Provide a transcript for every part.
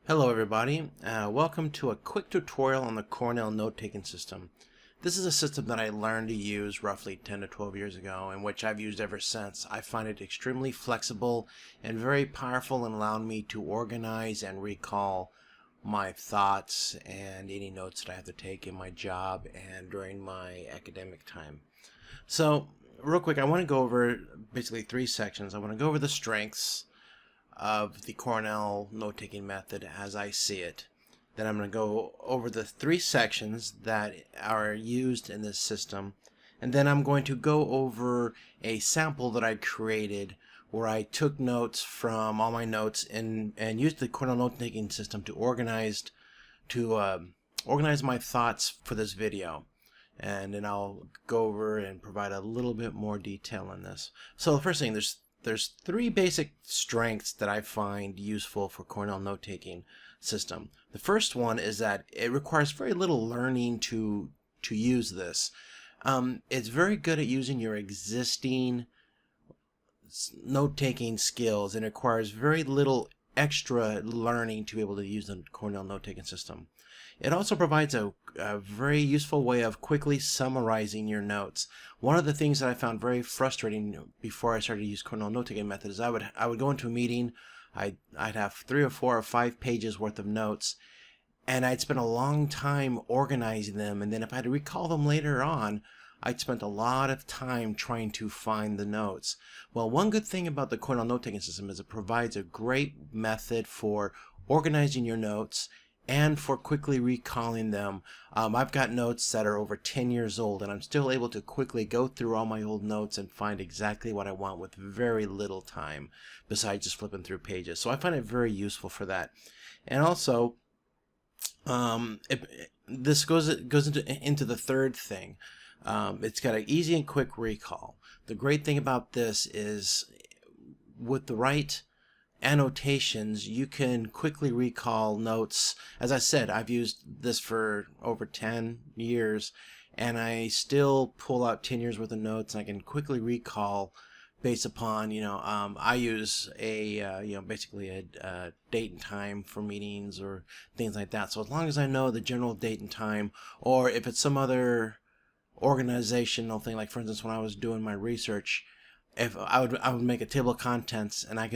Hello everybody, welcome to a quick tutorial on the Cornell Note-Taking System. This is a system that I learned to use roughly 10 to 12 years ago, and which I've used ever since. I find it extremely flexible and very powerful in allowing me to organize and recall my thoughts and any notes that I have to take in my job and during my academic time. So, real quick, I want to go over basically three sections. I want to go over the strengths of the Cornell Note-Taking Method as I see it. Then I'm going to go over the three sections that are used in this system, and then I'm going to go over a sample that I created where I took notes from all my notes and used the Cornell Note-Taking System to organize my thoughts for this video. And then I'll go over and provide a little bit more detail on this. So the first thing, there's three basic strengths that I find useful for Cornell Note-Taking System. The first one is that it requires very little learning to use this. It's very good at using your existing note-taking skills and requires very little extra learning to be able to use the Cornell Note-Taking System. It also provides a very useful way of quickly summarizing your notes. One of the things that I found very frustrating before I started to use Cornell Note-Taking Method is I would go into a meeting, I'd have 3 or 4 or 5 pages worth of notes, and I'd spend a long time organizing them, and then if I had to recall them later on, I'd spent a lot of time trying to find the notes. Well, one good thing about the Cornell Note-Taking System is it provides a great method for organizing your notes and for quickly recalling them. I've got notes that are over 10 years old, and I'm still able to quickly go through all my old notes and find exactly what I want with very little time, besides just flipping through pages. So I find it very useful for that. And also, this goes into the third thing. It's got an easy and quick recall. The great thing about this is with the right annotations, you can quickly recall notes. As I said, I've used this for over 10 years, and I still pull out 10 years worth of notes, and I can quickly recall based upon, I use basically a date and time for meetings or things like that. So as long as I know the general date and time, or if it's some other organizational thing, like for instance, when I was doing my research, if I would make a table of contents, and I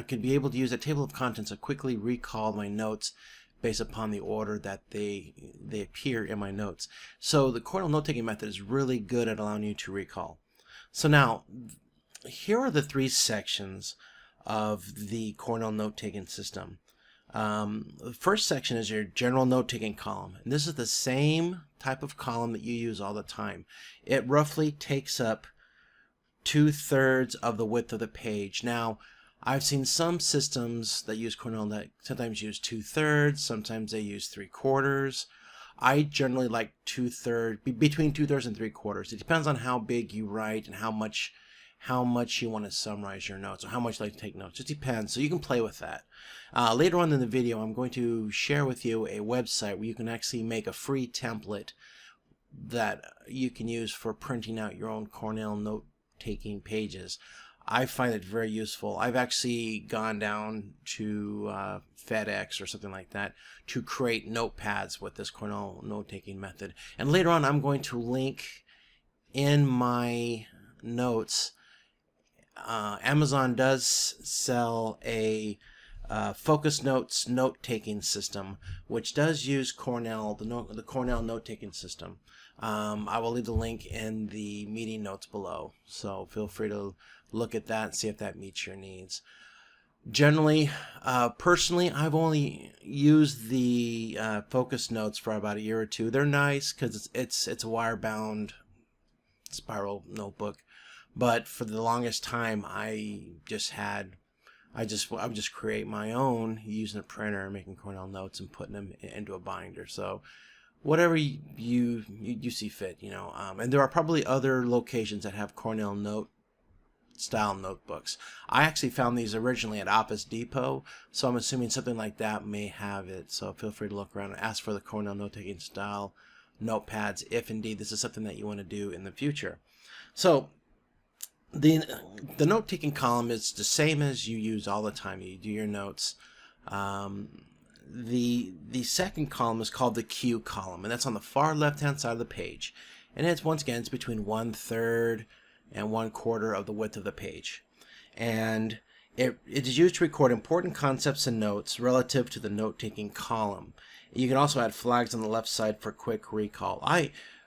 could be able to use that table of contents to quickly recall my notes based upon the order that they appear in my notes. So the Cornell Note-Taking Method is really good at allowing you to recall. So now, here are the three sections of the Cornell Note-Taking System. The first section is your general note-taking column, and this is the same type of column that you use all the time. It roughly takes up 2/3 of the width of the page. Now, I've seen some systems that use Cornell that sometimes use 2/3, sometimes they use 3/4. I generally like 2/3, between 2/3 and 3/4. It depends on how big you write and how much you want to summarize your notes, or how much you like to take notes. It depends, so you can play with that. Later on in the video, I'm going to share with you a website where you can actually make a free template that you can use for printing out your own Cornell Note-Taking pages. I find it very useful. I've actually gone down to FedEx or something like that to create notepads with this Cornell Note-Taking Method. And later on, I'm going to link in my notes. Amazon does sell a Focus Notes note-taking system, which does use Cornell, the Cornell Note-Taking System. I will leave the link in the meeting notes below, so feel free to look at that and see if that meets your needs. Generally, personally, I've only used the Focus Notes for about a year or two. They're nice because it's a wire-bound spiral notebook. But for the longest time, I would just create my own using a printer and making Cornell notes and putting them into a binder. So whatever you see fit, and there are probably other locations that have Cornell Note style notebooks. I actually found these originally at Office Depot, so I'm assuming something like that may have it. So feel free to look around and ask for the Cornell Note-Taking style notepads if indeed this is something that you want to do in the future. So the note-taking column is the same as you use all the time. You do your notes. the second column is called the Q column, and that's on the far left-hand side of the page. And it's, once again, it's between 1/3 and 1/4 of the width of the page. And it is used to record important concepts and notes relative to the note-taking column. You can also add flags on the left side for quick recall.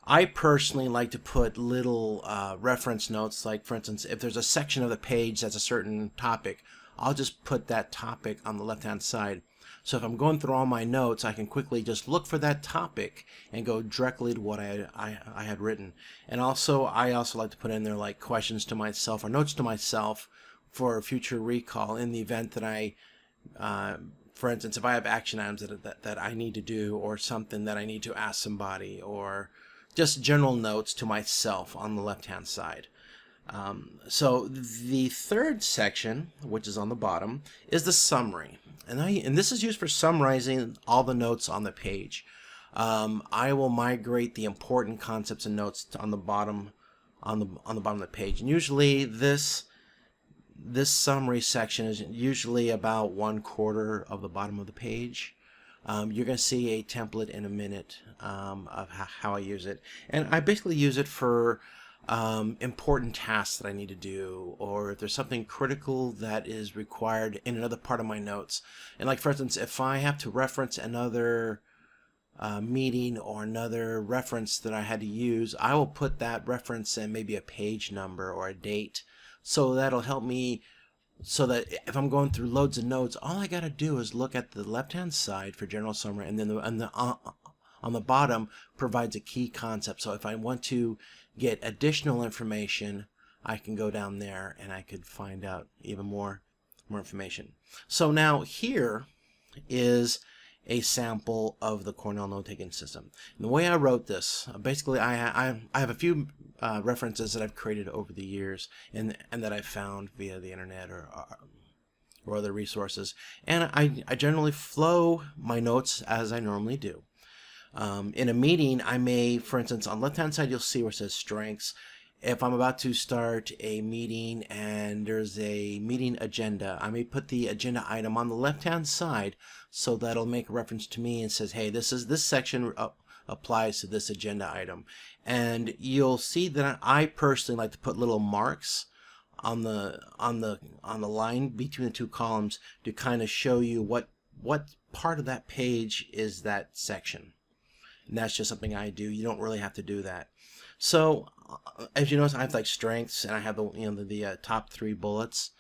I personally like to put little reference notes, like, for instance, if there's a section of the page that's a certain topic, I'll just put that topic on the left-hand side. So if I'm going through all my notes, I can quickly just look for that topic and go directly to what I had written. And also, I also like to put in there like questions to myself or notes to myself for future recall in the event that I, for instance, if I have action items that I need to do, or something that I need to ask somebody, or just general notes to myself on the left-hand side. So the third section, which is on the bottom, is the summary, and this is used for summarizing all the notes on the page. I will migrate the important concepts and notes on the bottom, on the bottom of the page, and usually this summary section is usually about 1/4 of the bottom of the page. You're going to see a template in a minute of how I use it, and I basically use it for important tasks that I need to do, or if there's something critical that is required in another part of my notes. And like, for instance, if I have to reference another meeting or another reference that I had to use, I will put that reference in maybe a page number or a date, so that'll help me, so that if I'm going through loads of notes, all I got to do is look at the left-hand side for general summary, and then on the bottom provides a key concept. So if I want to get additional information, I can go down there and I could find out even more information. So now here is a sample of the Cornell Note-Taking system. And the way I wrote this, basically I have a few references that I've created over the years and that I've found via the internet or other resources. And I generally flow my notes as I normally do. In a meeting, I may, for instance, on the left-hand side, you'll see where it says strengths. If I'm about to start a meeting and there's a meeting agenda, I may put the agenda item on the left-hand side, so that'll make a reference to me and says, hey, this section applies to this agenda item. And you'll see that I personally like to put little marks on the line between the two columns to kind of show you what part of that page is that section. And that's just something I do. You don't really have to do that. So as you notice, I have like strengths, and I have the top 3 bullets.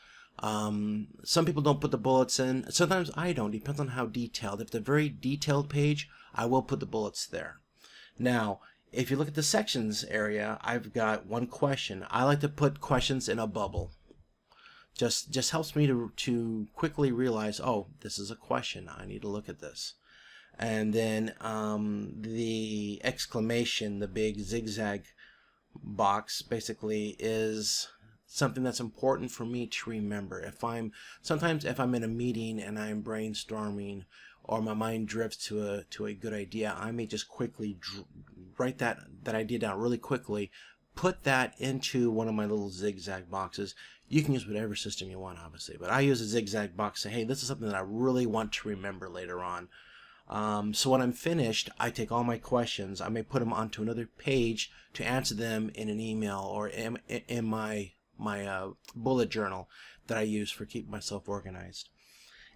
Some people don't put the bullets in. Sometimes I don't. Depends on how detailed. If it's a very detailed page, I will put the bullets there. Now, if you look at the sections area, I've got one question. I like to put questions in a bubble. Just helps me to quickly realize, oh, this is a question. I need to look at this. And then the exclamation, the big zigzag box, basically is something that's important for me to remember. Sometimes if I'm in a meeting and I'm brainstorming, or my mind drifts to a good idea, I may just quickly write that idea down really quickly, put that into one of my little zigzag boxes. You can use whatever system you want, obviously, but I use a zigzag box to say, hey, this is something that I really want to remember later on. So when I'm finished, I take all my questions, I may put them onto another page to answer them in an email or in my bullet journal that I use for keeping myself organized.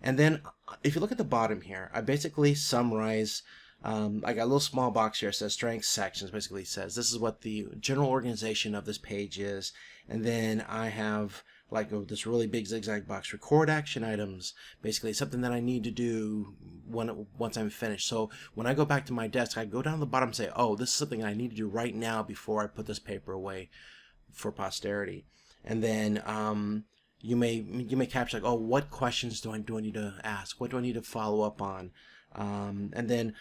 And then if you look at the bottom here, I basically summarize. I got a little small box here that says strengths sections. Basically says this is what the general organization of this page is. And then I have like this really big zigzag box, record action items, basically something that I need to do once I'm finished. So when I go back to my desk, I go down to the bottom and say, oh, this is something I need to do right now before I put this paper away for posterity. And then you may capture like, oh, what questions do I need to ask? What do I need to follow up on? And then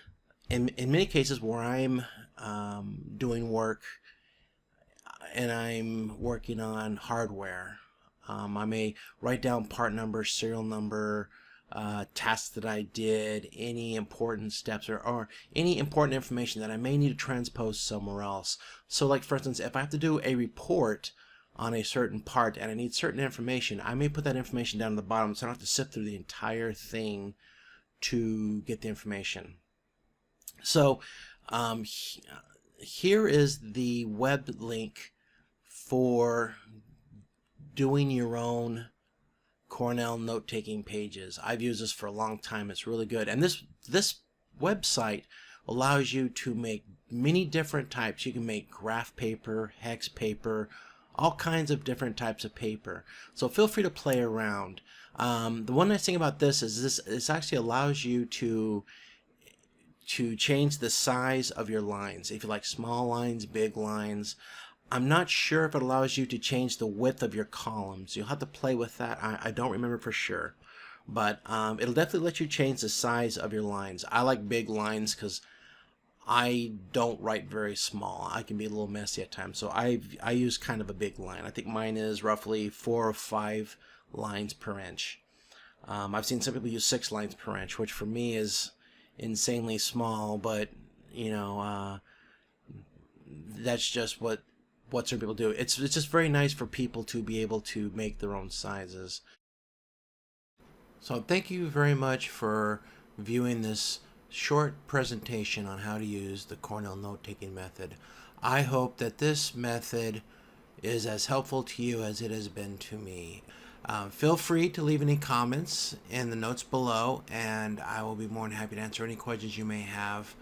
in many cases where I'm doing work and I'm working on hardware, I may write down part number, serial number, tasks that I did, any important steps or any important information that I may need to transpose somewhere else. So like, for instance, if I have to do a report on a certain part and I need certain information, I may put that information down at the bottom so I don't have to sift through the entire thing to get the information. So here is the web link for doing your own Cornell note-taking pages. I've used this for a long time. It's really good. And this website allows you to make many different types. You can make graph paper, hex paper, all kinds of different types of paper. So feel free to play around. The one nice thing about this is this actually allows you to change the size of your lines. If you like small lines, big lines. I'm not sure if it allows you to change the width of your columns. You'll have to play with that. I don't remember for sure. But it'll definitely let you change the size of your lines. I like big lines because I don't write very small. I can be a little messy at times. So I use kind of a big line. I think mine is roughly 4 or 5 lines per inch. I've seen some people use 6 lines per inch, which for me is insanely small, but you know, that's just what certain people do. It's just very nice for people to be able to make their own sizes. So thank you very much for viewing this short presentation on how to use the Cornell Note-Taking Method. I hope that this method is as helpful to you as it has been to me. Feel free to leave any comments in the notes below, and I will be more than happy to answer any questions you may have.